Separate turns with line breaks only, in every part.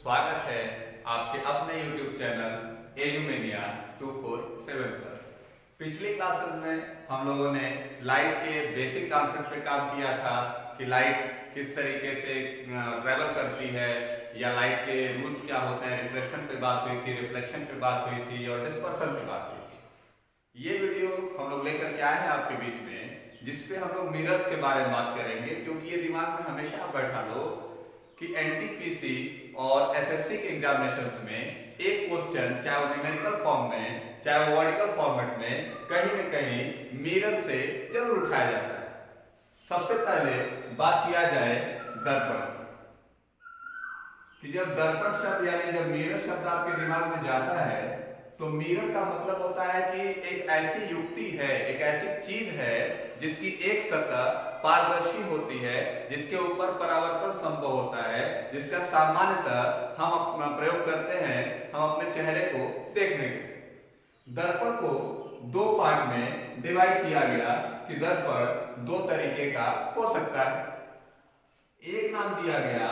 स्वागत है आपके अपने YouTube चैनल एजुमेनिया 247 पर। पिछली क्लासेस में हम लोगों ने लाइट के बेसिक कॉन्सेप्ट पे काम किया था कि लाइट किस तरीके से ट्रैवल करती है या लाइट के रूल्स क्या होते हैं। रिफ्लेक्शन पे बात हुई थी, रिफ्लेक्शन पे बात हुई थी और डिस्पर्सन पे बात हुई थी। ये वीडियो हम लोग लेकर के आए हैं आपके बीच में, जिसपे हम लोग मिरर्स के बारे में बात करेंगे, क्योंकि ये दिमाग में हमेशा आप बैठा लो कि एनटीपीसी और एसएससी के एग्जामिनेशंस में एक क्वेश्चन, चाहे वो न्यूमेरिकल फॉर्म में चाहे वो वर्टिकल फॉर्मेट में, कहीं न कहीं मिरर से जरूर उठाया जाता है। सबसे पहले बात किया जाए दर्पण कि जब दर्पण शब्द यानी जब मिरर शब्द आपके दिमाग में जाता है तो मिरर का मतलब होता है कि एक ऐसी युक्ति है, एक ऐसी चीज है जिसकी एक सतह पारदर्शी होती है, जिसके ऊपर परावर्तन संभव होता है, जिसका सामान्यतः हम अपना प्रयोग करते हैं हम अपने चेहरे को देखने के लिए। दर्पण को दो पार्ट में डिवाइड किया गया कि दर्पण दो तरीके का हो सकता है। एक नाम दिया गया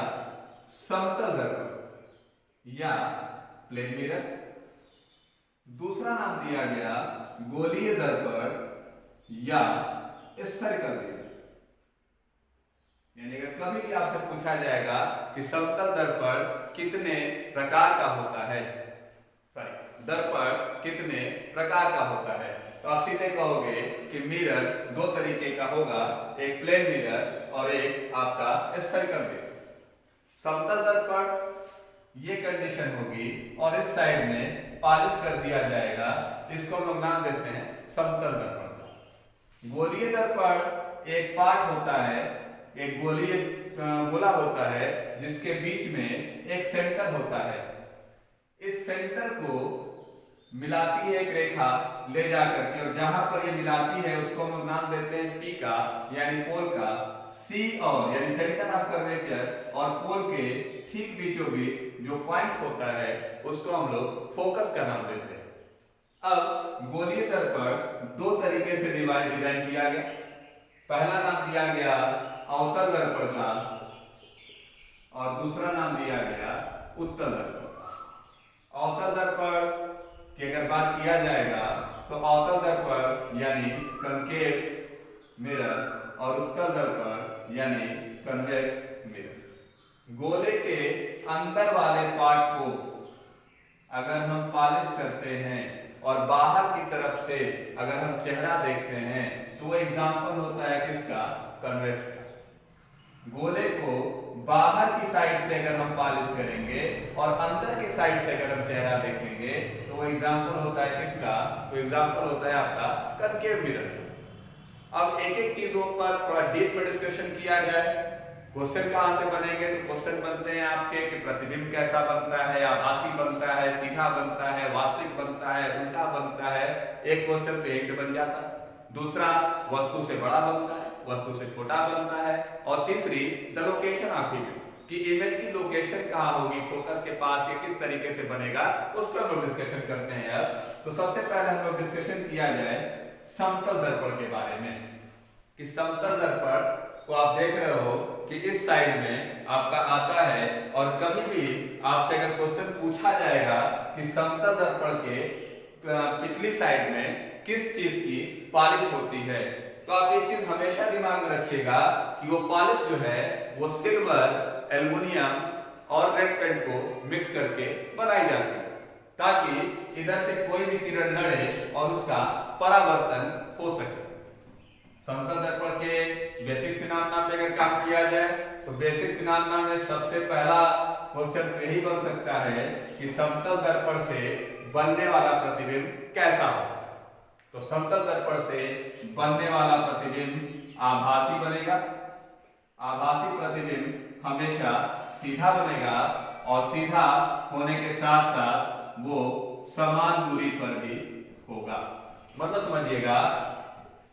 समतल दर्पण या प्लेन मिरर, दूसरा नाम दिया गया गोलीय दर्पण या स्फेरिकल मिरर। यानी कि कभी भी आपसे पूछा जाएगा कि समतल दर्पण कितने प्रकार का होता है, दर्पण कितने प्रकार का होता है, तो आप सीधे कहोगे कि मिरर दो तरीके का होगा, एक प्लेन मिरर और एक आपका स्फेरिकल मिरर। समतल दर्पण ये कंडीशन होगी और इस साइड में पॉलिश कर दिया जाएगा, इसको हम लोग नाम देते हैं समतल दर्पण। गोलीय दर्पण एक पार्ट होता है, एक गोलीय गोला होता है जिसके बीच में एक सेंटर होता है। इस सेंटर को मिलाती है एक रेखा ले जाकर के, और जहां पर ये मिलाती है उसको हम लोग नाम देते हैं पी का यानी पोल का। सी और यानी सेंटर ऑफ कर्वेचर और पोल के ठीक बीचों बीच जो पॉइंट होता है उसको हम लोग फोकस का नाम देते हैं। अब गोलीय दर्पण दो तरीके से डिजाइन किया गया। पहला नाम दिया गया अवतल दर्पण का और दूसरा नाम दिया गया उत्तल दर्पण का। अवतल दर्पण की अगर बात किया जाएगा तो अवतल दर्पण यानी कनकेव मिरर और उत्तल दर्पण यानी कन्वेक्स मिरर। गोले के अंदर वाले पार्ट को अगर हम पॉलिश करते हैं और बाहर की तरफ से अगर हम चेहरा देखते हैं तो वो एग्जाम्पल होता है किसका, कन्वेक्स का। गोले को बाहर की साइड से अगर हम पॉलिश करेंगे और अंदर की साइड से अगर हम चेहरा देखेंगे तो वो एग्जाम्पल होता है किसका, तो एग्जाम्पल होता है आपका कनकेव मिरर। अब एक एक चीजों पर थोड़ा डीप में डिस्कशन किया जाए। क्वेश्चन कहां से बनेंगे, तो क्वेश्चन बनते हैं आपके कि प्रतिबिंब कैसा बनता है, आभासी बनता है, सीधा बनता है, वास्तविक बनता है, उल्टा बनता है। एक क्वेश्चन तो यही से बन जाता है। दूसरा वस्तु से बड़ा बनता है, वस्तु से छोटा बनता है। और तीसरी द लोकेशन ऑफ इमेज कि इमेज की लोकेशन कहाँ होगी, फोकस के पास, ये किस तरीके से बनेगा, उस पर हम लोग डिस्कशन करते हैं। अब तो सबसे पहले हम लोग डिस्कशन किया जाए समतल दर्पण के बारे में कि समतल दर्पण को आप देख रहे हो कि इस साइड में आपका आता है, और कभी भी आपसे अगर क्वेश्चन पूछा जाएगा कि समतल दर्पण के पिछली साइड में किस चीज की पॉलिश होती है, तो आप एक चीज हमेशा दिमाग में रखिएगा कि वो पॉलिश जो है वो सिल्वर, एल्युमिनियम और रेड पेंट को मिक्स करके बनाई जाती है, ताकि इधर से कोई भी किरण लड़े और उसका परावर्तन हो सके। समतल दर्पण के बेसिक फिनोमेना पे अगर काम किया जाए तो बेसिक फिनोमेना में सबसे पहला क्वेश्चन यही बन सकता है कि समतल दर्पण से बनने वाला प्रतिबिंब कैसा होता है। तो समतल दर्पण से बनने वाला प्रतिबिंब आभासी बनेगा। आभासी प्रतिबिंब हमेशा सीधा बनेगा और सीधा होने के साथ साथ वो समान दूरी पर भी होगा। मतलब समझिएगा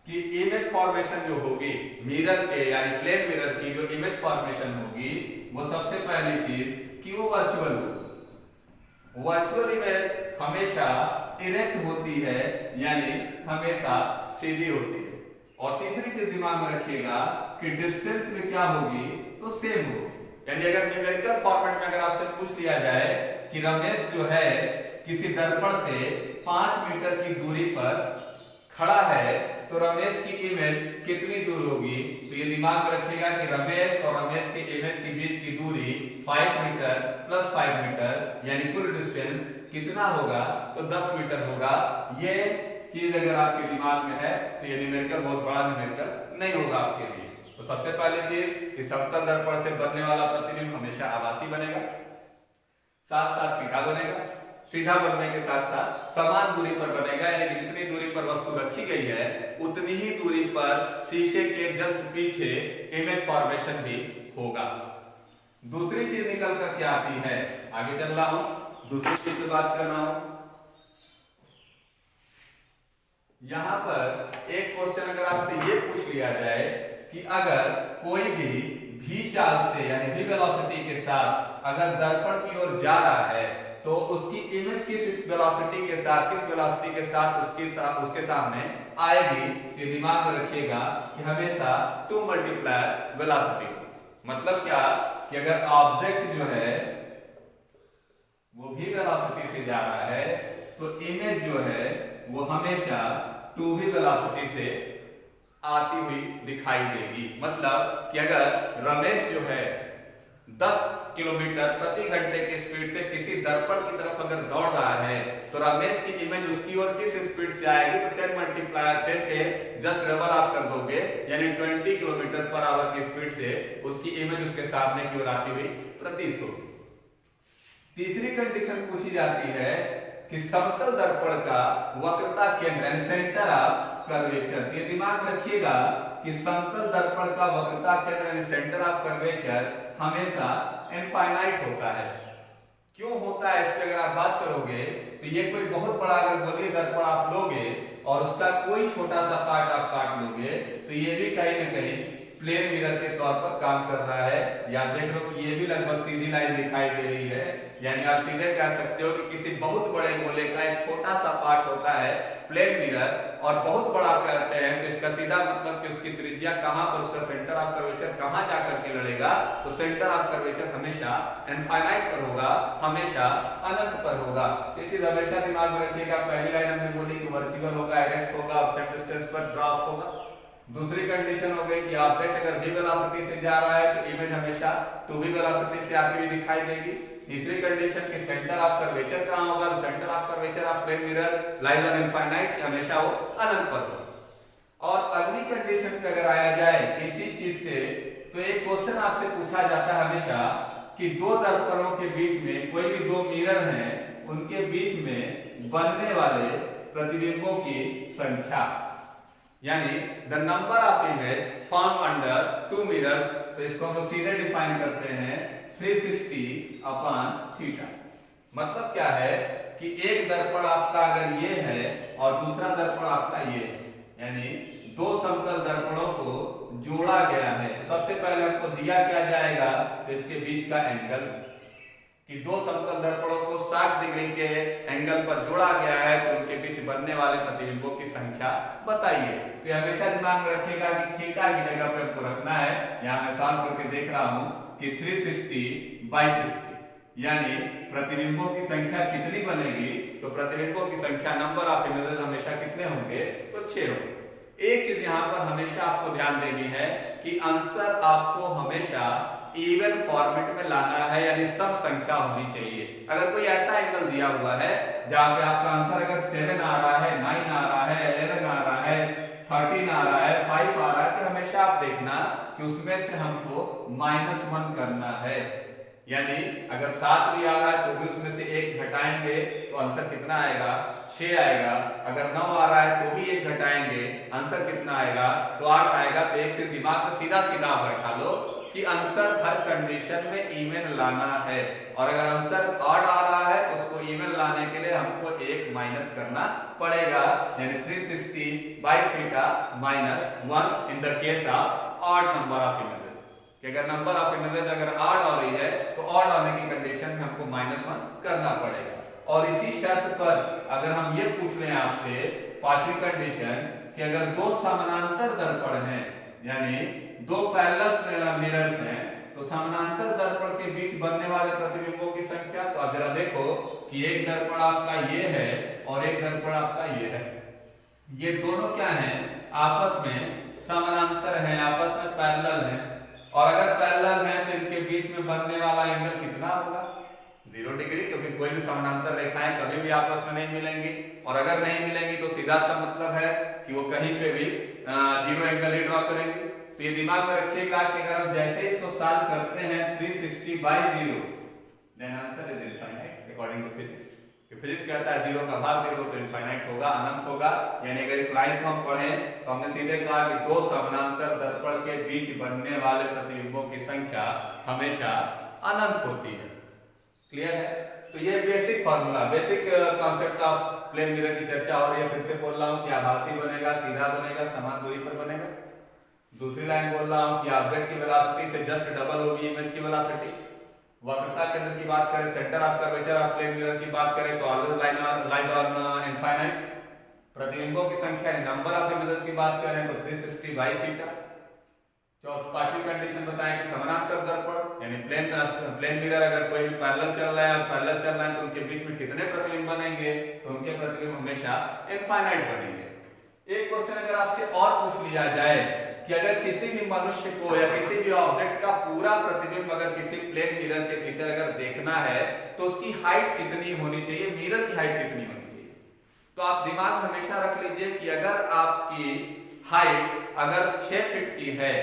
कि इमेज फॉर्मेशन जो होगी मिरर के यानी प्लेन मिरर की जो इमेज फॉर्मेशन होगी वो सबसे पहली चीज कि वो वर्चुअल होगी। वर्चुअल इमेज हमेशा इरेक्ट होती है यानी हमेशा सीधी होती है। और तीसरी चीज दिमाग में रखिएगा कि डिस्टेंस में क्या होगी, तो सेम होगी। यानी अगर न्यूमेरिकल फॉर्मेट में अगर आपसे पूछ लिया जाए कि रमेश जो है किसी दर्पण से 5 मीटर की दूरी पर खड़ा है तो रमेश की इमेज कितनी दूर होगी, तो ये दिमाग में रखिएगा कि रमेश और रमेश की इमेज के बीच की दूरी 5 मीटर प्लस 5 मीटर यानी कुल डिस्टेंस कितना होगा, तो 10 मीटर होगा। ये चीज अगर आपके दिमाग में है तो ये न्यूमेरिकल बहुत बड़ा न्यूमेरिकल नहीं होगा आपके लिए। तो सबसे पहले चीज कि समतल दर्पण से बनने वाला प्रतिबिंब हमेशा आभासी बनेगा, साथ साथ सीधा बनेगा, सीधा बनने के साथ साथ समान दूरी पर बनेगा, यानी कि जितनी दूरी पर वस्तु रखी गई है उतनी ही दूरी पर शीशे के जस्ट पीछे इमेज फॉर्मेशन भी होगा। दूसरी चीज निकल कर क्या आती है, आगे चल रहा हूं, दूसरी चीज से बात कर रहा हूं। यहां पर एक क्वेश्चन अगर आपसे ये पूछ लिया जाए कि अगर कोई भी चाल से यानी v वेलोसिटी के साथ अगर दर्पण की ओर जा रहा है तो उसकी इमेज किस वेलोसिटी के साथ, किस वेलोसिटी के साथ उसके सामने आएगी, तो दिमाग में रखिएगा कि हमेशा 2 मल्टीप्लायर वेलोसिटी। मतलब क्या कि अगर ऑब्जेक्ट जो है वो भी वेलोसिटी से जा रहा है तो इमेज जो है वो हमेशा 2v वेलोसिटी से आती हुई दिखाई देगी। मतलब कि अगर रमेश जो है 10 किलोमीटर प्रति घंटे की स्पीड से किसी दर्पण की तरफ अगर दौड़ रहा है तो रमेश की इमेज उसकी ओर किस स्पीड से आएगी, तो 10 मल्टीप्लायर 10 के जस्ट डबल आप कर दोगे, यानी 20 किलोमीटर पर आवर की स्पीड से उसकी इमेज उसके सामने की ओर आती हुई प्रतीत होगी। तीसरी कंडीशन पूछी जाती है कि समतल दर्पण का वक्रता केंद्र यानी सेंटर ऑफ कर्वेचर। ये दिमाग में रखिएगा कि समतल दर्पण का वक्रता केंद्र यानी सेंटर ऑफ कर्वेचर हमेशा इनफाइनाइट होता है। क्यों होता है, इस पे अगर आप बात करोगे तो ये कोई बहुत बड़ा अगर गोलीय दर्पण आप लोगे और उसका कोई छोटा सा पार्ट आप काट लोगे तो ये भी कहीं ना कहीं प्लेन मिरर के तौर पर काम कर रहा है। या देख लो कि ये भी लगभग सीधी लाइन दिखाई दे रही है, यानी आप सीधे कह सकते हो कि किसी बहुत बड़े गोले का एक छोटा सा पार्ट होता है प्लेन मिरर और बहुत बड़ा कहते हैं, तो इसका सीधा मतलब कि उसकी त्रिज्या कहां पर, उसका सेंटर ऑफ कर्वेचर कहां जाकर के लड़ेगा, तो सेंटर ऑफ कर्वेचर हमेशा इनफाइनाइट पर होगा, हमेशा अनंत पर होगा। ये चीज हमेशा दिमाग में रखिएगा। पहली लाइन हमने बोली कि वर्टिकल होगा, इरेक्ट होगा, ऑब्सेंट डिस्टेंस पर ड्रॉप होगा। दूसरी कंडीशन हो गई कि ऑब्जेक्ट अगर v वेलोसिटी से जा रहा है तो इमेज हमेशा 2v वेलोसिटी से आती हुई दिखाई देगी। तीसरी कंडीशन कि सेंटर ऑफ कर्वेचर कहां होगा, तो centre of curvature of plane mirror lies on infinite कि हमेशा वो अनंत पर होगा। और अगली कंडीशन पे अगर आया जाए इसी चीज से तो एक क्वेश्चन आपसे पूछा जाता है हमेशा कि दो दर्पणों के बीच में कोई भी दो मिरर हैं उनके बीच में बनने वाले प्रतिबिंबों की संख्या, यानी the number of image found under 2 mirrors. तो इसको हम लोग सीधे डिफाइन करते हैं 360/थीटा। मतलब क्या है कि एक दर्पण आपका अगर ये है और दूसरा दर्पण आपका ये है, यानी दो समतल दर्पणों को जोड़ा गया है। तो सबसे पहले हमको दिया क्या जाएगा, तो इसके बीच का एंगल, कि दो समतल दर्पणों को 60 डिग्री के एंगल पर जोड़ा गया है तो उनके बीच बनने वाले प्रतिबिंबों की संख्या बताइए। तो हमेशा दिमाग में रखिएगा कि थीटा की जगह पे आपको रखना है। यहां मैं सॉल्व करके देख रहा हूं कि 360/60, यानी प्रतिबिंबों की संख्या कितनी बनेगी, तो प्रतिबिंबों की संख्या नंबर ऑफ इमेजेस हमेशा कितने होंगे, तो 6 होंगे। एक चीज यहां पर हमेशा आपको ध्यान देनी है कि आंसर आपको हमेशा इवन फॉर्मेट में लाना है, यानी सम संख्या होनी चाहिए। अगर कोई ऐसा एंगल दिया हुआ है जहां पे आपका आंसर अगर 7 आ रहा है, 9 आ रहा है, 11 आ रहा है, 13 आ रहा है, 5 आ रहा है, तो हमेशा आप देखना कि उसमें से हमको -1 करना है। यानी अगर 7 भी आ रहा है तो भी उसमें से 1 घटाएंगे तो आंसर कितना आएगा, 6 आएगा। अगर 9 आ रहा है तो भी 1 घटाएंगे, आंसर कितना आएगा, तो 8 आएगा। तो एक से दिमाग में सीधा सीधा आप बैठा लो कि आंसर हर कंडीशन में इवन लाना है, और अगर आंसर ऑड आ रहा है तो उसको इवन लाने के लिए हमको 1 माइनस करना पड़ेगा, यानी 360/थीटा -1 in the case of odd number of images. कि अगर नंबर ऑफ इमेजेस अगर ऑड हो रही है तो ऑड आने की कंडीशन में हमको -1 करना पड़ेगा। और इसी शर्त पर अगर हम ये पूछ लें आपसे पांचवी कंडीशन कि अगर दो समानांतर दर्पण हैं, यानी दो पैरेलल मिरर्स हैं, तो समानांतर दर्पण के बीच बनने वाले प्रतिबिंबों की संख्या, तो आप जरा देखो कि एक दर्पण आपका ये है और एक दर्पण आपका ये है, ये दोनों क्या हैं, आपस में समानांतर हैं, आपस में पैरेलल हैं, और अगर पैरेलल हैं तो इनके बीच में बनने वाला एंगल कितना होगा, 0 डिग्री, क्योंकि कोई भी समानांतर रेखाएं कभी भी आपस में नहीं मिलेंगी, और अगर नहीं मिलेंगी तो सीधा सा मतलब है कि वो कहीं पे भी 0 एंगल ही ड्रॉ करेंगे। तो ये दिमाग में रखिएगा कि अगर हम जैसे इसको सॉल्व करते हैं 360/0, then answer is infinite according to physics. कि फिजिक्स कहता है 0 का भाग दे दो तो इनफाइनाइट होगा, अनंत होगा। यानी अगर इस लाइन को हम पढ़ें तो हमने सीधे कहा कि दो समानांतर दर्पण के बीच बनने वाले प्रतिबिंबों की संख्या हमेशा अनंत होती है। क्लियर है? तो ये basic formula, basic concept of plane mirror की चर्चा हो रही है। फिर से बोल रहा हूँ कि आभासी बनेगा, सीधा बनेगा, समान दूरी पर बनेगा। दूसरी लाइन बोल रहा हूँ कि ऑब्जेक्ट की वेलोसिटी से जस्ट डबल होगी इमेज की वेलोसिटी। वक्रता केंद्र की बात करें, centre of curvature of plane mirror की बात करें तो ऑलवेज लाइज ऑन इनफाइनाइट। प्रतिबिंबों की संख्या, नंबर ऑफ इमेजेस की बात करें तो 360/θ। पांचवी कंडीशन बताएं कि समानांतर दर्पण यानी प्लेन मिरर अगर कोई भी पैरेलल चल रहा है और पैरेलल चल रहा है तो उनके बीच में कितने प्रतिबिंब बनेंगे, तो उनके प्रतिबिंब हमेशा इनफाइनाइट बनेंगे। एक क्वेश्चन अगर आपसे और पूछ लिया जाए कि अगर किसी भी मनुष्य को या किसी भी ऑब्जेक्ट का पूरा प्रतिबिंब अगर किसी प्लेन मिरर के भीतर अगर देखना है तो उसकी हाइट कितनी होनी चाहिए, मिरर की हाइट कितनी होनी चाहिए, तो आप दिमाग में हमेशा रख लीजिए कि अगर आपकी हाइट अगर 6 फीट की है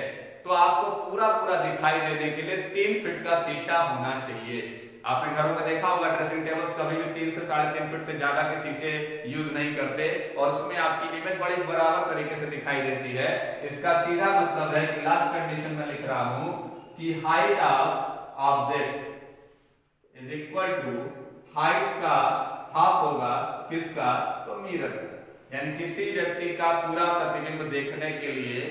तो आपको पूरा दिखाई देने के लिए 3 फीट का शीशा होना चाहिए। आपने घरों में देखा होगा ड्रेसिंग टेबल्स कभी भी 3 से 3.5 फीट से ज्यादा के शीशे यूज नहीं करते और उसमें आपकी इमेज बड़ी बराबर तरीके से दिखाई देती है। इसका सीधा मतलब है कि लास्ट कंडीशन में लिख रहा हूं कि height of object is equal to height का हाफ होगा किसका, तो मिरर का। यानी किसी व्यक्ति का पूरा प्रतिबिंब देखने के लिए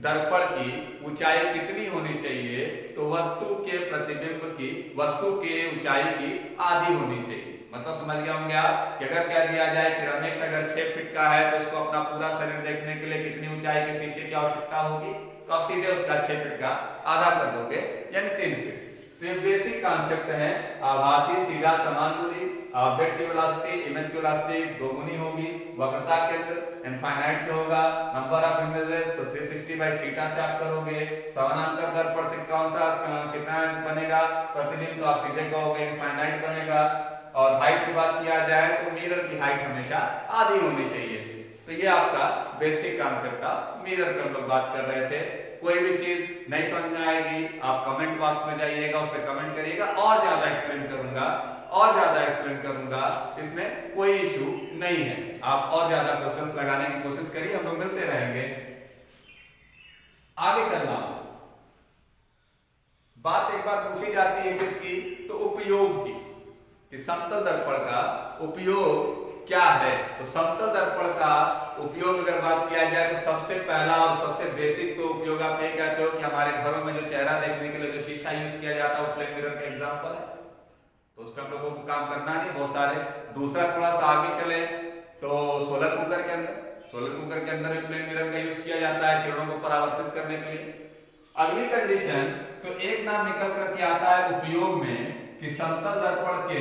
दर्पण की ऊंचाई कितनी होनी चाहिए, तो वस्तु के प्रतिबिंब की, वस्तु के ऊंचाई की आधी होनी चाहिए। मतलब समझ गए होंगे आप कि अगर कह दिया जाए कि रमेश अगर 6 फीट का है तो उसको अपना पूरा शरीर देखने के लिए कितनी ऊंचाई के शीशे की आवश्यकता होगी, तो आप सीधे उसका 6 फीट का आधा कर दोगे यानी 3 फीट। तो ये बेसिक कॉन्सेप्ट है, आभासी, सीधा, समान दूरी, ऑब्जेक्ट की वेलोसिटी, इमेज की वेलोसिटी दोगुनी होगी, वक्रता केंद्र इनफाइनाइट पे होगा, नंबर ऑफ इमेजेस तो 360/θ से आप करोगे, समानांतर दर्पण से कौन सा कितना बनेगा प्रतिबिंब, तो आप सीधे कहोगे इनफाइनाइट बनेगा। और हाइट की बात किया जाए तो मिरर की हाइट हमेशा आधी होनी चाहिए। तो ये आपका बेसिक कॉन्सेप्ट ऑफ मिरर पे हम लोग बात कर रहे थे। कोई भी चीज नहीं समझ में आएगी आप कमेंट बॉक्स में जाइएगा, उस पर कमेंट करिएगा, और ज्यादा एक्सप्लेन करूंगा, इसमें कोई इशू नहीं है। आप और ज्यादा क्वेश्चंस लगाने की कोशिश करिए, हम लोग मिलते रहेंगे। आगे चलना बात एक बार पूछी जाती है किसकी, तो उपयोग की, कि समतल दर्पण का उपयोग क्या है। तो समतल दर्पण का उपयोग अगर बात किया जाए तो सबसे पहला और सबसे बेसिक तो उपयोग आप ये कहते हो कि हमारे घरों में जो चेहरा देखने के लिए जो शीशा यूज किया जाता है वो प्लेन मिरर का एग्जांपल है, तो उस पर हम लोगों को काम करना नहीं बहुत सारे। दूसरा थोड़ा सा आगे चले तो सोलर कुकर के अंदर भी प्लेन मिरर का यूज किया जाता है किरणों को परावर्तित करने के लिए। अगली कंडीशन तो एक नाम निकल करके आता है उपयोग में, कि समतल दर्पण के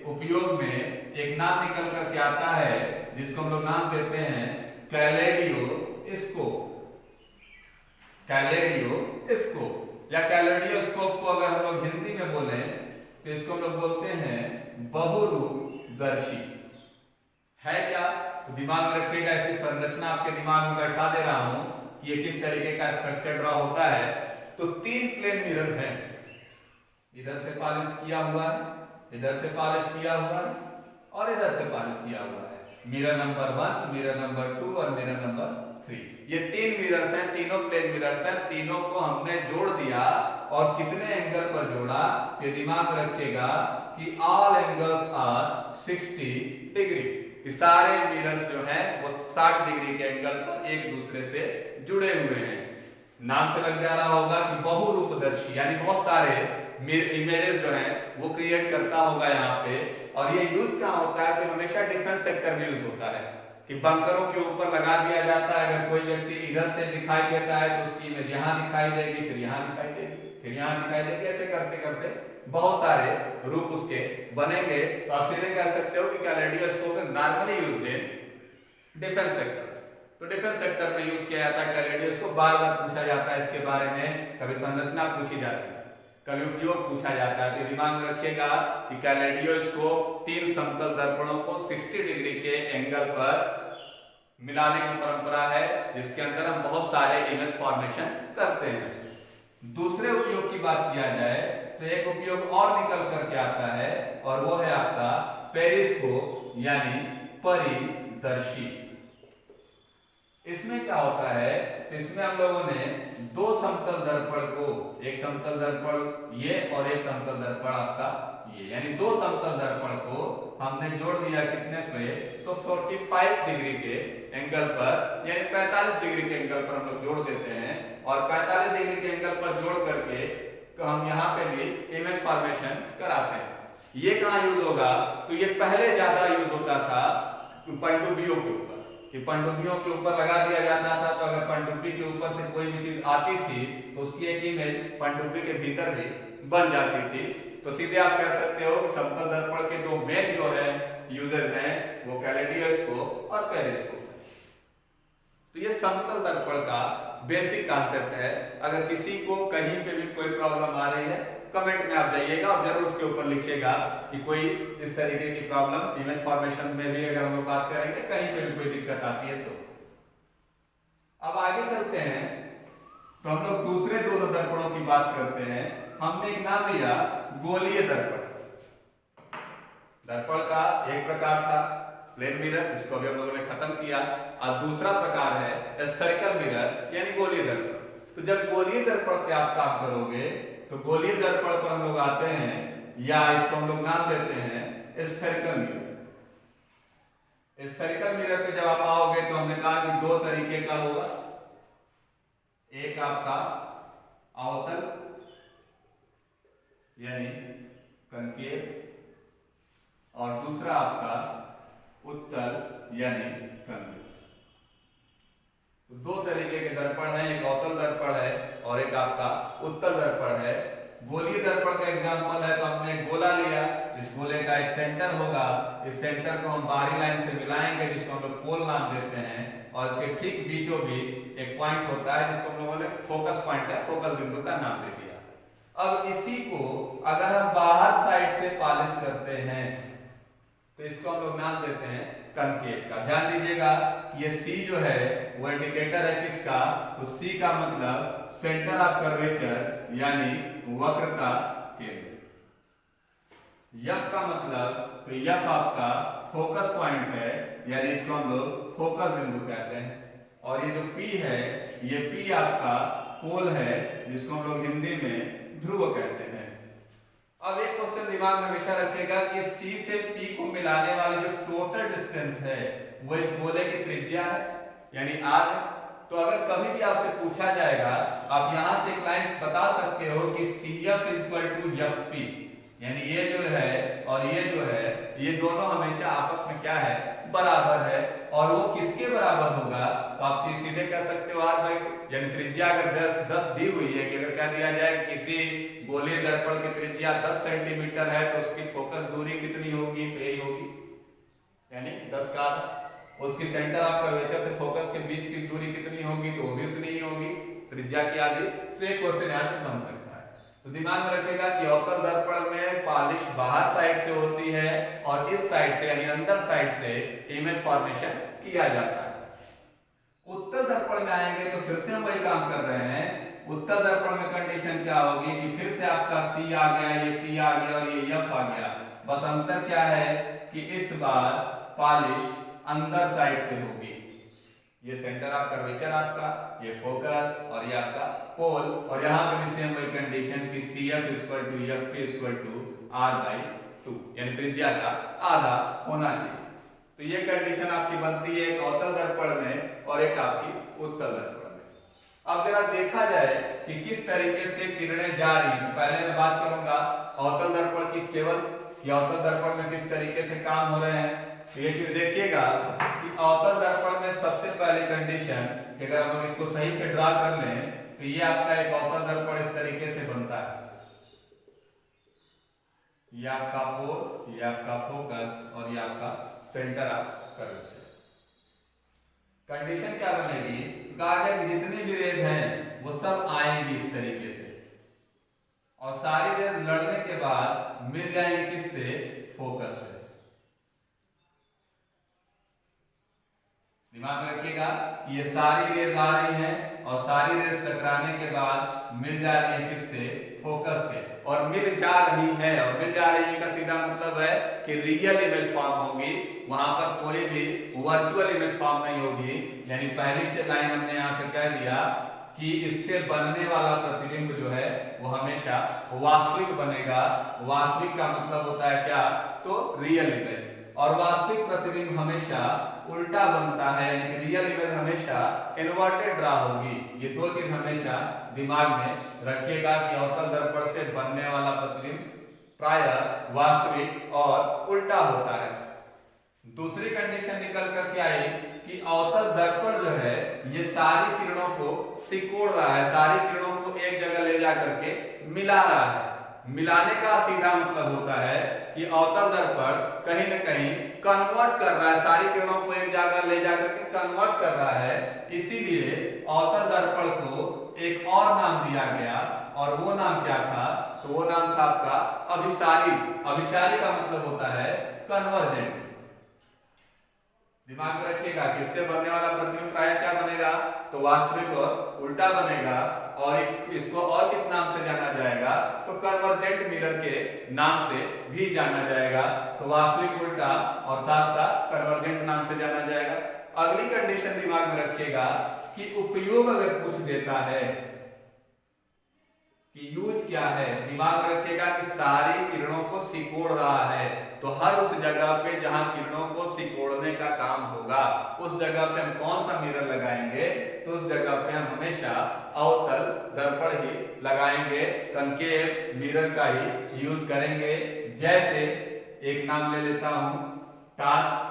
उपयोग में एक नाम निकल करके आता है जिसको हम लोग नाम देते हैं कैलेडियोस्कोप। या कैलेडियोस्कोप को अगर हम लोग हिंदी में बोले तो इसको हम लोग बोलते हैं बहुरूपदर्शी। है क्या, तो दिमाग में रखिएगा, ऐसी संरचना आपके दिमाग में बैठा दे रहा हूं कि ये किस तरीके का स्ट्रक्चर ड्रॉ होता है। तो 3 प्लेन मिरर हैं, इधर से पॉलिश किया हुआ है, इधर से पॉलिश किया हुआ है और इधर से पॉलिश किया हुआ है। मिरर नंबर 1, मिरर नंबर 2 और मिरर नंबर 3। ये 3 मिरर्स हैं, तीनों प्लेन मिरर्स हैं। तीनों को हमने जोड़ दिया और कितने एंगल पर जोड़ा, ये दिमाग में रखिएगा कि ऑल एंगल्स आर 60 डिग्री। कि सारे मिरर्स जो हैं वो 60 डिग्री के एंगल पर एक दूसरे से जुड़े हुए हैं। नाम से लग जा रहा होगा कि बहुरूपदर्शी, यानी बहुत सारे इमेजेस जो हैं वो क्रिएट करता होगा यहाँ पे। और ये यूज क्या होता है, तो हमेशा डिफेंस सेक्टर में यूज होता है कि बंकरों के ऊपर लगा दिया जाता है। अगर कोई व्यक्ति इधर से दिखाई देता है तो उसकी इमेज यहाँ दिखाई देगी, फिर यहाँ दिखाई देगी। फिर यहाँ दिखाई देगी, ऐसे करते करते बहुत सारे रूप उसके बनेंगे। तो आप सीधे कह सकते हो कि kaleidoscope normally used in defence sectors. तो डिफेंस सेक्टर में यूज किया जाता है कैलेडोस्कोप। बार बार पूछा जाता है इसके बारे में, कभी संरचना पूछी जाती है, कभी उपयोग पूछा जाता है। तो दिमाग में रखिएगा कि कैलेडोस्कोप 3 समतल दर्पणों को 60 डिग्री के एंगल पर मिलाने की परंपरा है, जिसके अंदर हम बहुत सारे इमेज फॉर्मेशन करते हैं। दूसरे उपयोग की बात किया जाए तो एक उपयोग और निकल करके आता है, और वो है आपका पेरिस्कोप यानी परिदर्शी। इसमें क्या होता है, तो इसमें हम लोगों ने 2 समतल दर्पण को, एक समतल दर्पण ये और एक समतल दर्पण आपका ये, यानी 2 समतल दर्पण को हमने जोड़ दिया कितने पे, तो 45 डिग्री के एंगल पर, यानी 45 डिग्री के एंगल पर हम लोग जोड़ देते हैं, और 45 डिग्री के एंगल पर जोड़ करके तो हम यहाँ पे भी इमेज फॉर्मेशन कराते हैं। ये कहाँ यूज होगा, तो ये पहले ज्यादा यूज होता था पनडुब्बियों के ऊपर, कि पनडुब्बियों के ऊपर लगा दिया जाता था। तो अगर पनडुब्बी के ऊपर से कोई भी चीज आती थी तो उसकी एक इमेज पनडुब्बी के भीतर भी बन जाती थी। तो सीधे आप कह सकते हो कि समतल दर्पण के 2 मेन जो है यूजर हैं वो कैलेडोस्कोप और पेरिस्कोप। तो ये समतल दर्पण का बेसिक कॉन्सेप्ट है। अगर किसी को कहीं पे भी कोई प्रॉब्लम आ रही है, कमेंट में आप जाइएगा और जरूर उसके ऊपर लिखिएगा कि कोई इस तरीके की प्रॉब्लम इमेज फॉर्मेशन में भी अगर हम लोग बात करेंगे, कहीं पे भी कोई दिक्कत आती है तो। अब आगे चलते हैं, तो हम लोग दूसरे 2 दर्पणों की बात करते हैं। हमने एक नाम दिया गोलीय दर्पण। दर्पण का एक प्रकार था प्लेन मिरर, जिसको अभी हम लोगों ने खत्म किया, और दूसरा प्रकार है स्फेरिकल मिरर यानी गोलीय दर्पण। तो जब गोलीय दर्पण पे आप काम करोगे तो गोलीय दर्पण पर हम लोग आते हैं, या इसको हम लोग नाम देते हैं स्फेरिकल मिरर। स्फेरिकल मिरर पे जब आप आओगे तो हमने कहा कि 2 तरीके का होगा, एक आपका अवतल यानी कनकेव, और दूसरा आपका उत्तल यानी कनवेक्स। 2 तरीके के दर्पण हैं, एक अवतल दर्पण है और एक आपका उत्तल दर्पण है। गोलीय दर्पण का एग्जांपल है, तो हमने गोला लिया, इस गोले का एक सेंटर होगा, इस सेंटर को हम बाहरी लाइन से मिलाएंगे, जिसको हम लोग पोल नाम देते हैं, और इसके ठीक बीचों बीच एक पॉइंट होता है जिसको हम लोगों ने फोकस पॉइंट है, फोकल बिंदु का नाम दे दिया। अब इसी को अगर हम बाहर साइड से पॉलिश करते हैं तो इसको हम लोग नाम देते हैं कनकेव का। ध्यान दीजिएगा ये C जो है वो इंडिकेटर है किसका, तो C का मतलब सेंटर ऑफ कर्वेचर यानी वक्रता केंद्र। F का मतलब, तो F आपका फोकस पॉइंट है, यानी इसको हम लोग फोकस बिंदु कहते हैं। और ये जो P है, ये P आपका पोल है, जिसको हम लोग हिंदी में ध्रुव कहते हैं। अब एक क्वेश्चन दिमाग में हमेशा रखिएगा कि C से P को मिलाने वाली जो टोटल डिस्टेंस है वो इस गोले की त्रिज्या है, यानी R है। तो अगर कभी भी आपसे पूछा जाएगा, आप यहां से एक लाइन बता सकते हो कि CF = FP, यानी ये जो है और ये जो है, ये दोनों हमेशा आपस में क्या है, बराबर है। और वो किसके बराबर होगा, तो आप सीधे कह सकते हो R/2, यानी त्रिज्या अगर 10 दी हुई है, कि अगर कह दिया जाए किसी गोलीय दर्पण की त्रिज्या 10 सेंटीमीटर है तो उसकी फोकस दूरी कितनी होगी, तो यही होगी, यानी 10 का। उसकी सेंटर ऑफ कर्वेचर से फोकस के बीच की दूरी कितनी होगी, तो वो भी उतनी ही होगी, त्रिज्या की आधी। तो एक क्वेश्चन यहाँ से बन सकता है। तो दिमाग में रखिएगा कि अवतल दर्पण में पॉलिश बाहर साइड से होती है और इस साइड से यानी अंदर साइड से इमेज फॉर्मेशन किया जाता है। उत्तल दर्पण में आएंगे तो फिर से हम वही काम कर रहे हैं। उत्तल दर्पण में कंडीशन क्या होगी कि फिर से आपका C आ गया, ये P आ गया और ये F आ गया। बस अंतर क्या है कि इस बार पॉलिश अंदर साइड से होगी, ये सेंटर ऑफ कर्वेचर आपका, ये फोकस और ये आपका पोल। और यहाँ पे भी सेम वही कंडीशन कि CF = FP = R/2, यानी त्रिज्या का आधा होना चाहिए। तो ये कंडीशन आपकी बनती है एक अवतल दर्पण में और एक आपकी उत्तल दर्पण में। अब जरा देखा जाए कि किस तरीके से किरणें जा रही हैं। पहले मैं बात करूंगा अवतल दर्पण की केवल, कि अवतल दर्पण में किस तरीके से काम हो रहे हैं। तो ये चीज देखिएगा कि अवतल दर्पण में सबसे पहले कंडीशन कि अगर हम इसको सही से ड्रा कर लें तो ये आपका एक अवतल दर्पण इस तरीके से बनता है। ये आपका पोल, ये आपका फोकस और ये आपका सेंटर ऑफ कर्वेचर। कंडीशन क्या बनेगी? तो कहा गया कि जितनी भी रेज हैं वो सब आएंगी इस तरीके से, और सारी रेज लड़ने के बाद मिल जाएंगी किससे? फोकस से। दिमाग में रखिएगा कि ये सारी रेज आ रही हैं और सारी रेज टकराने के बाद मिल जा रही है किससे? फोकस से। और मिल जा रही है, और मिल जा रही है का सीधा मतलब है कि रियल इमेज फॉर्म होगी, वहां पर कोई भी वर्चुअल इमेज फॉर्म नहीं होगी। यानी पहली लाइन हमने यहां से कह दिया कि इससे बनने वाला प्रतिबिंब जो है वो हमेशा वास्तविक बनेगा। वास्तविक का मतलब होता है क्या? तो रियल इमेज। और वास्तविक प्रतिबिंब हमेशा उल्टा बनता है, यानी कि रियल इमेज हमेशा इन्वर्टेड ड्रा होगी। ये दो चीज हमेशा दिमाग में रखिएगा कि अवतल दर्पण से बनने वाला प्रतिबिंब प्रायः वास्तविक और उल्टा होता है। दूसरी कंडीशन निकल कर के आई कि अवतल दर्पण जो है ये सारी किरणों को सिकोड़ रहा है, सारी किरणों को एक जगह ले जा करके मिला रहा है। मिलाने का सीधा मतलब होता है कि अवतल दर्पण कहीं न कहीं कन्वर्ट कर रहा है, सारी किरणों को एक जगह ले जा करके कन्वर्ट कर रहा है। इसीलिए अवतल दर्पण को एक और नाम दिया गया, और वो नाम क्या था? तो वो नाम था आपका अभिसारी। अभिसारी का मतलब होता है कन्वर्जेंट। दिमाग में रखिएगा कि इससे बनने वाला प्रतिबिंब प्राय क्या बनेगा? तो वास्तविक और उल्टा बनेगा। और इसको और किस नाम से जाना जाएगा? तो कन्वर्जेंट मिरर के नाम से भी जाना जाएगा। तो वास्तविक उल्टा और साथ साथ कन्वर्जेंट नाम से जाना जाएगा। अगली कंडीशन दिमाग में रखिएगा कि उपयोग अगर पूछ देता है कि यूज क्या है, दिमाग में रखिएगा कि सारी किरणों को सिकोड़ रहा है, तो हर उस जगह पे जहां किरणों को सिकोड़ने का काम होगा उस जगह पे हम कौन सा मिरर लगाएंगे? तो उस जगह पे हम हमेशा अवतल दर्पण ही लगाएंगे, कनकेव मिरर का ही यूज करेंगे। जैसे एक नाम ले लेता हूं, टार्च।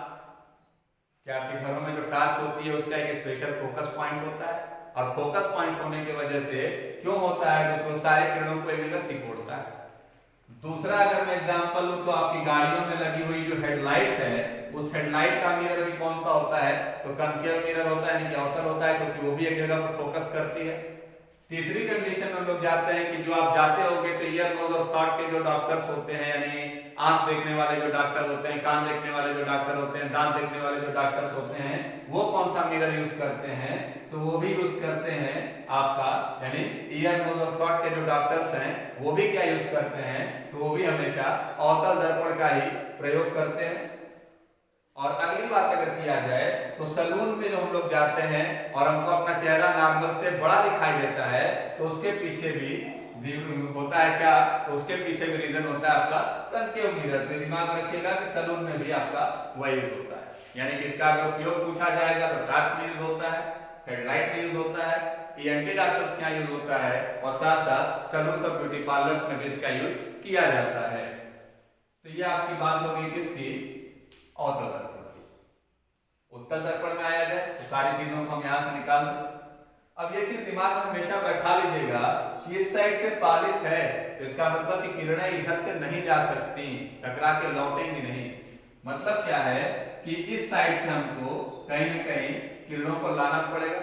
क्या आपके घरों में जो टार्च होती है उसका एक स्पेशल फोकस पॉइंट होता है, और फोकस पॉइंट होने की वजह से क्यों होता है? क्योंकि सारे किरणों को एक जगह सिकोड़ता है। दूसरा अगर मैं एग्जांपल लूं तो आपकी गाड़ियों में लगी हुई जो हेडलाइट है, उस हेडलाइट का मिरर भी कौन सा होता है? तो कनकेव मिरर होता है, यानी कि अवतल होता है, क्योंकि वो भी एक जगह पर फोकस करती है। तीसरी कंडीशन में लोग जाते हैं कि जो आप जाते होंगे तो ईयर नोज और थ्रोट के जो डॉक्टर्स होते हैं, यानी आंख देखने वाले जो डॉक्टर होते हैं, कान देखने वाले जो डॉक्टर होते हैं, दांत देखने वाले जो डॉक्टर्स होते हैं, वो कौन सा मिरर यूज करते हैं? तो वो भी यूज करते हैं आपका, यानी ईयर नोज और थ्रोट के जो डॉक्टर्स हैं वो भी क्या यूज करते हैं? तो वो भी हमेशा अवतल दर्पण का ही प्रयोग करते हैं। और अगली बात अगर किया जाए तो सैलून में जो हम लोग जाते हैं और हमको अपना चेहरा नॉर्मल से बड़ा दिखाई देता है, तो उसके पीछे भी होता है क्या? तो उसके पीछे भी रीजन होता है आपका कनकेव मिरर। तो दिमाग में रखिएगा कि सैलून में भी आपका वही होता है, यानी कि इसका अगर उपयोग पूछा जाएगा तो टार्च में यूज होता है, हेडलाइट में यूज होता है, ईएनटी डॉक्टर्स के यहाँ यूज होता है, और साथ साथ सैलून और ब्यूटी पार्लर्स में भी इसका यूज किया जाता है। तो ये आपकी बात हो गई किसकी? अवतल दर्पण की। उत्तल दर्पण में आया जाए तो सारी चीजों को हम यहाँ से निकाल दें। अब ये चीज दिमाग में हमेशा बैठा लीजिएगा कि इस साइड से पालिश है, तो इसका मतलब कि किरणें इधर से नहीं जा सकती, टकरा के लौटेंगी नहीं। मतलब क्या है कि इस साइड से हमको कहीं न कहीं किरणों को लाना पड़ेगा,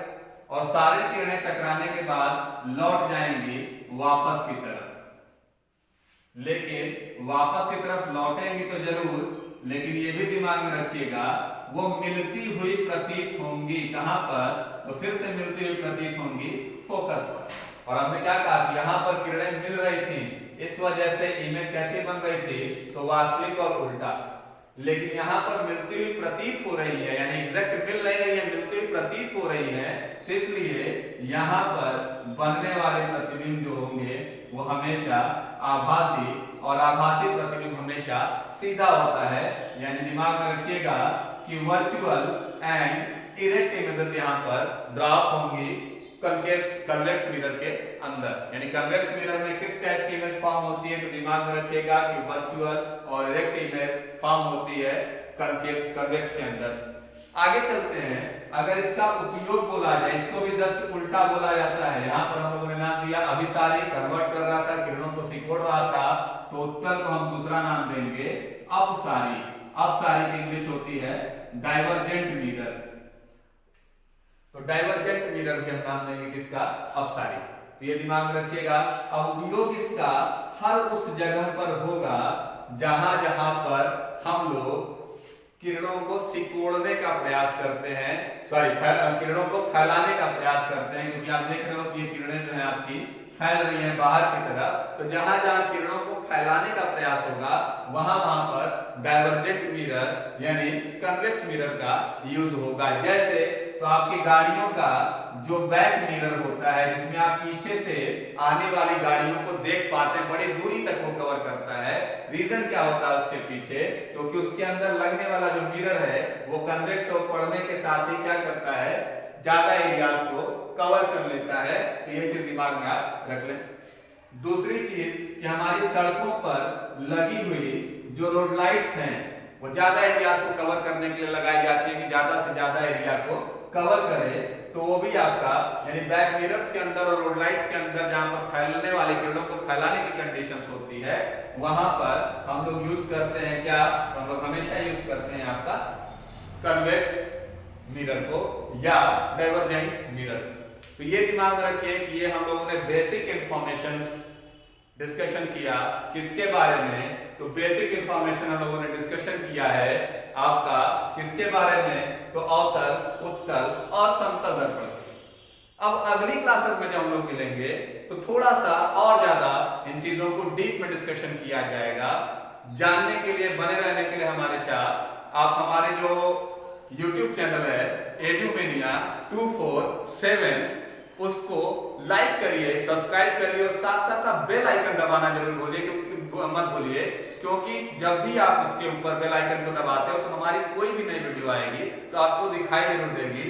और सारी किरणें टकराने के बाद लौट जाएंगी वापस की तरफ। लेकिन वापस की तरफ लौटेंगी तो जरूर, लेकिन ये भी दिमाग में रखिएगा वो मिलती हुई प्रतीत होंगी। कहां पर? तो फिर से मिलती हुई प्रतीत होंगी फोकस पर। और हमने क्या कहा कि यहां पर किरणें मिल रही थी, इस वजह से इमेज कैसी बन रही थी? तो वास्तविक और उल्टा। लेकिन यहां पर मिलती हुई प्रतीत हो रही है, यानी एग्जैक्ट मिल नहीं रही है, मिलती हुई प्रतीत हो रही है, तो इसलिए यहां पर बनने वाले प्रतिबिंब जो होंगे वो हमेशा आभासी, और आभासी प्रतिबिंब हमेशा सीधा होता है। यानी दिमाग में रखिएगा कि वर्चुअल एंड इरेक्ट इमेजेस यहां पर ड्रॉप होंगी कन्वेक्स मिरर के अंदर। यानी कन्वेक्स मिरर में किस टाइप की इमेज फॉर्म होती है? तो दिमाग में रखिएगा कि वर्चुअल और इरेक्ट इमेज फॉर्म होती है कन्वेक्स के अंदर। आगे चलते हैं। अगर इसका उपयोग बोला जाए, इसको भी जस्ट उल्टा बोला जाता है। यहाँ पर हम लोगों ने नाम दिया अभिसारी, कन्वर्ट कर रहा था, किरणों को सिकोड़ रहा था, तो उत्तल को हम दूसरा नाम देंगे अपसारी। अपसारी की इंग्लिश होती है डाइवर्जेंट मिरर। तो डाइवर्जेंट मिरर के हम नाम देंगे किसका? अपसारी। तो ये दिमाग में रखिएगा। अब उपयोग इसका हर उस जगह पर होगा जहां जहां पर हम लोग किरणों को सिकोड़ने का प्रयास करते हैं, किरणों को फैलाने का प्रयास करते हैं, क्योंकि आप देख रहे हो कि ये किरणें जो है आपकी फैल रही हैं बाहर की तरफ। तो जहां जहां किरणों को फैलाने का प्रयास होगा वहां वहां पर डाइवर्जेंट मिरर यानी कन्वेक्स मिरर का यूज होगा। जैसे तो आपकी गाड़ियों का जो बैक मिरर होता है, जिसमें आप पीछे से आने वाली गाड़ियों को देख पाते हैं, बड़ी दूरी तक वो कवर करता है। रीजन क्या होता है उसके पीछे? क्योंकि उसके अंदर लगने वाला जो मिरर है वो कन्वेक्स और पड़ने के साथ ही क्या करता है, ज्यादा एरियाज को कवर कर लेता है। तो ये चीज दिमाग में आप रख लें। दूसरी चीज कि हमारी सड़कों पर लगी हुई जो रोड लाइट्स हैं वो ज्यादा एरियाज को कवर करने के लिए लगाई जाती है कि ज्यादा से ज्यादा एरिया को कवर करे। तो वो भी आपका यानी बैक मिरर्स के अंदर और रोड लाइट्स के अंदर जहां पर फैलने वाली किरणों को फैलाने की कंडीशंस होती है वहां पर हम लोग यूज करते हैं क्या? हम लोग हमेशा यूज करते हैं आपका कन्वेक्स मिरर को या डाइवर्जेंट मिरर। तो ये दिमाग में रखिए कि ये हम लोगों ने बेसिक इंफॉर्मेशंस डिस्कशन किया किसके बारे में? तो बेसिक इंफॉर्मेशन हम लोगों ने डिस्कशन किया है आपका किसके बारे में? तो अवतल, उत्तल और समतल दर्पण। अब अगली क्लासेस में जब हम लोग मिलेंगे तो थोड़ा सा और ज्यादा इन चीजों को डीप में डिस्कशन किया जाएगा। जानने के लिए, बने रहने के लिए हमारे साथ आप हमारे जो YouTube चैनल है एजुमेनिया 247 उसको लाइक करिए, सब्सक्राइब करिए और साथ साथ आप बेल आइकन दबाना जरूर मत भूलिए, क्योंकि जब भी आप उसके ऊपर बेल आइकन को दबाते हो तो हमारी कोई भी नई वीडियो आएगी तो आपको दिखाई जरूर देगी।